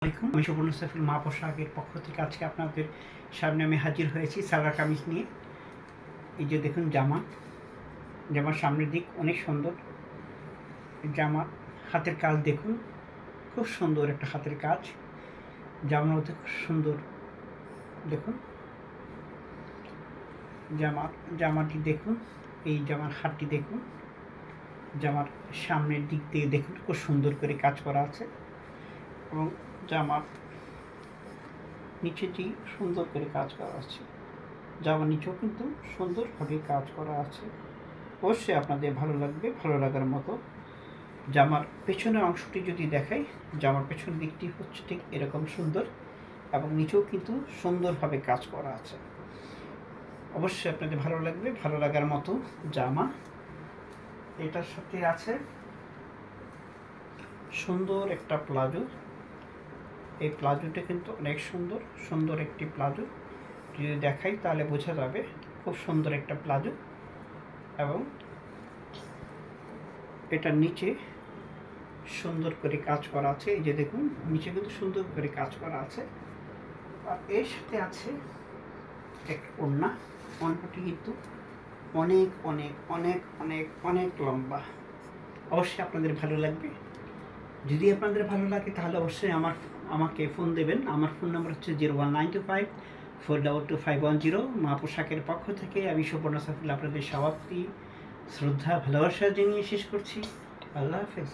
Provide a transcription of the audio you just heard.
আমি সুবর্ণ সাইফুল মা পোশাকের পক্ষ থেকে আজকে আপনাদের সামনে আমি হাজির হয়েছি সালোয়ার কামিজ নিয়ে। এই যে দেখুন জামার সামনের দিক অনেক সুন্দর। জামা হাতের কাজ দেখুন, খুব সুন্দর একটা হাতের কাজ। জামার মধ্যে খুব সুন্দর দেখুন জামাটি দেখুন, এই জামার হাতটি দেখুন, জামার সামনের দিক দিয়ে দেখুন খুব সুন্দর করে কাজ করা আছে এবং জামার নিচেটি সুন্দর করে কাজ করা আছে। জামার নিচেও কিন্তু সুন্দরভাবে কাজ করা আছে। অবশ্যই আপনাদের ভালো লাগবে, ভালো লাগার মতো। জামার পেছনের অংশটি যদি দেখাই, জামার পেছনের দিকটি হচ্ছে ঠিক এরকম সুন্দর এবং নিচেও কিন্তু সুন্দরভাবে কাজ করা আছে। অবশ্যই আপনাদের ভালো লাগবে, ভালো লাগার মতো জামা। এটার সাথে আছে সুন্দর একটা প্লাজো। এই প্লাজোটা কিন্তু অনেক সুন্দর একটি প্লাজো। যদি দেখাই তাহলে বোঝা যাবে খুব সুন্দর একটা প্লাজো। এবং এটার নিচে সুন্দর করে কাজ করা আছে। এই যে দেখুন নিচে কিন্তু সুন্দর করে কাজ করা আছে। আর এর সাথে আছে একটা ওড়নাটি কিন্তু অনেক অনেক অনেক অনেক অনেক লম্বা। অবশ্যই আপনাদের ভালো লাগবে। যদি আপনাদের ভালো লাগে তাহলে অবশ্যই আমাকে ফোন দেবেন। আমার ফোন নাম্বার হচ্ছে 01925422510। মা পোশাকের পক্ষ থেকে আমি সুবর্ণ সাইফুল আপনাদের সবাইকে শ্রদ্ধা ভালোবাসা জানিয়ে শেষ করছি। আল্লাহ হাফেজ।